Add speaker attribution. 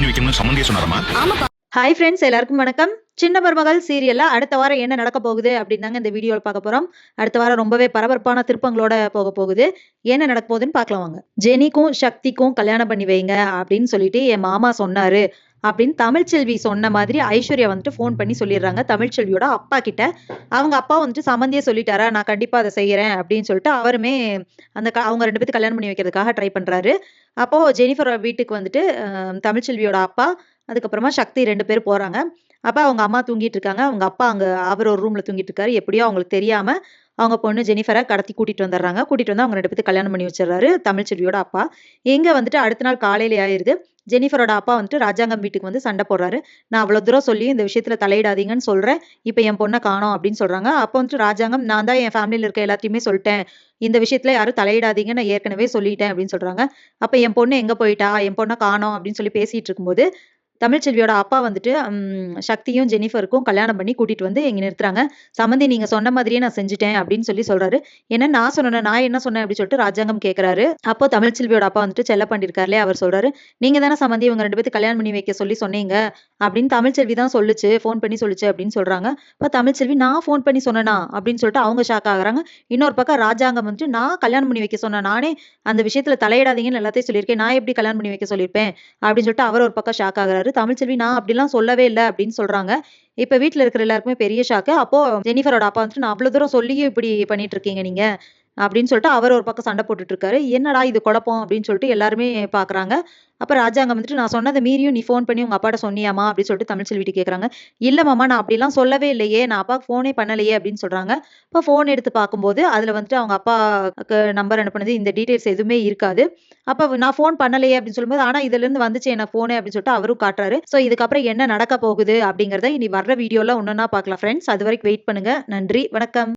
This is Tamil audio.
Speaker 1: பண்ணி வைக்கணும்னு சம்மந்தியே சொன்னாரமா?
Speaker 2: ஹாய் ஃப்ரெண்ட்ஸ், எல்லாருக்கும் வணக்கம். சின்ன மருமகள் சீரியல்ல அடுத்த வாரம் என்ன நடக்க போகுது அப்படின்னு தாங்க இந்த வீடியோவில் பார்க்க போறோம். அடுத்த வாரம் ரொம்பவே பரபரப்பான திருப்பங்களோட போக போகுது. என்ன நடக்க போகுதுன்னு பார்க்கலாம் வாங்க. ஜெனிக்கும் சக்திக்கும் கல்யாணம் பண்ணி வைங்க அப்படின்னு சொல்லிட்டு என் மாமா சொன்னாரு அப்படின்னு தமிழ்ச்செல்வி சொன்ன மாதிரி ஐஸ்வர்யா வந்துட்டு ஃபோன் பண்ணி சொல்லிடுறாங்க தமிழ்ச்செல்வியோட அப்பா கிட்ட. அவங்க அப்பா வந்துட்டு சம்மந்தியே சொல்லிட்டாரா, நான் கண்டிப்பா அதை செய்யறேன் அப்படின்னு சொல்லிட்டு அவருமே அவங்க 2 பேத்துக்கு கல்யாணம் பண்ணி வைக்கிறதுக்காக ட்ரை பண்றாரு. அப்போ ஜெனிஃபர் வீட்டுக்கு வந்துட்டு தமிழ்ச்செல்வியோட அப்பா, அதுக்கப்புறமா சக்தி 2 பேர் போறாங்க. அப்ப அவங்க அம்மா தூங்கிட்டு இருக்காங்க. அவங்க அப்பா அவர் ஒரு ரூம்ல தூங்கிட்டு இருக்காரு. எப்படியோ அவங்களுக்கு தெரியாம அவங்க பொண்ணு ஜெனிஃபரை கடத்தி கூட்டிட்டு வந்துடுறாங்க. கூட்டிட்டு வந்து அவங்க 2 பேத்துக்கு கல்யாணம் பண்ணி வச்சிடுறாரு தமிழ்ச்செல்வியோட அப்பா. எங்க வந்துட்டு அடுத்த நாள் காலையில ஆயிருது. ஜெனிஃபரோட அப்பா வந்துட்டு ராஜாங்கம் வீட்டுக்கு வந்து சண்டை போடுறாரு. நான் அவ்வளவு தூரம் சொல்லியும் இந்த விஷயத்துல தலையிடாதீங்கன்னு சொல்றேன். இப்ப என் பொண்ணை காணோம் அப்படின்னு சொல்றாங்க. அப்ப வந்துட்டு ராஜாங்கம், நான் தான் என் ஃபேமிலியில இருக்க எல்லாத்தையுமே சொல்லிட்டேன். இந்த விஷயத்துல யாரும் தலையிடாதீங்க, நான் ஏற்கனவே சொல்லிட்டேன் அப்படின்னு சொல்றாங்க. அப்ப என் பொண்ணு எங்க போயிட்டா, என் பொண்ணை காணோம் அப்படின்னு சொல்லி பேசிட்டு இருக்கும்போது தமிழ்ச்செல்வியோட அப்பா வந்துட்டு சக்தியும் ஜெனிஃபருக்கும் கல்யாணம் பண்ணி கூட்டிட்டு வந்து இங்க நிறுத்துறாங்க. சம்மந்தி, நீங்க சொன்ன மாதிரியே நான் செஞ்சுட்டேன் அப்படின்னு சொல்றாரு. என்ன நான் சொன்னேன், நான் என்ன சொன்னேன் அப்படின்னு சொல்லிட்டு ராஜாங்கம் கேட்கிறாரு. அப்போ தமிழ்ச்செல்வியோட அப்பா வந்துட்டு செல்லப்பாண்டி இருக்காருலே, அவர் சொல்றாரு, நீங்க தானே சம்மந்தி இவங்க 2 பேத்துக்கு கல்யாணம் பண்ணி வைக்க சொல்லி சொன்னீங்க அப்படின்னு தமிழ்ச்செல்வி தான் சொல்லுச்சு, ஃபோன் பண்ணி சொல்லுச்சு அப்படின்னு சொல்றாங்க. அப்ப தமிழ்ச்செல்வி, நான் ஃபோன் பண்ணி சொன்னேனா அப்படின்னு சொல்லிட்டு அவங்க ஷாக் ஆகுறாங்க. இன்னொரு பக்கம் ராஜாங்கம் வந்துட்டு, நான் கல்யாணம் பண்ணி வைக்க சொன்னேன், நானே அந்த விஷயத்துல தலையிடாதீங்கன்னு எல்லாத்தையும் சொல்லியிருக்கேன், நான் எப்படி கல்யாணம் பண்ணி வைக்க சொல்லியிருப்பேன் அப்படின்னு சொல்லிட்டு அவர் ஒரு பக்கம் ஷாக் ஆகுறாரு. தமிழ்ச்செல்வி, நான் அப்படிலாம் சொல்லவே இல்லை அப்படின்னு சொல்றாங்க. இப்ப வீட்டுல இருக்கிற எல்லாருக்குமே பெரிய ஷாக்கு. அப்போ ஜெனிஃபரோட அப்பா வந்துட்டு, நான் அவ்வளவு தூரம் சொல்லியும் இப்படி பண்ணிட்டு இருக்கீங்க நீங்க அப்படின்னு சொல்லிட்டு அவர் ஒரு பக்கம் சண்டை போட்டுட்டு இருக்காரு. என்னடா இது குழப்பம் அப்படின்னு சொல்லிட்டு எல்லாருமே பாக்குறாங்க. அப்ப ராஜாங்கம் வந்துட்டு, நான் சொன்னதை மீறியும் நீ ஃபோன் பண்ணி உங்க அப்பாட்ட சொன்னியாமா அப்படின்னு சொல்லிட்டு தமிழ்ச்செல்விட்டு கேக்குறாங்க. இல்ல மாமா, நான் அப்படிலாம் சொல்லவே இல்லையே, நான் அப்பாவுக்கு ஃபோனே பண்ணலையே அப்படின்னு சொல்றாங்க. அப்ப ஃபோன் எடுத்து பார்க்கும்போது அதுல வந்துட்டு அவங்க அப்பாவுக்கு நம்பர் அனுப்புனது இந்த டீடைல்ஸ் எதுவுமே இருக்காது. அப்ப நான் ஃபோன் பண்ணலையே அப்படின்னு சொல்லும்போது, ஆனா இதுல இருந்து வந்துச்சு எனக்கு ஃபோனே அப்படின்னு சொல்லிட்டு அவரும் காட்டுறாரு. சோ இதுக்கப்புறம் என்ன நடக்க போகுது அப்படிங்கறத இனி வர்ற வீடியோல ஒன்னொன்னா பார்க்கலாம் ஃப்ரெண்ட்ஸ். அது வரைக்கும் வெயிட் பண்ணுங்க. நன்றி, வணக்கம்.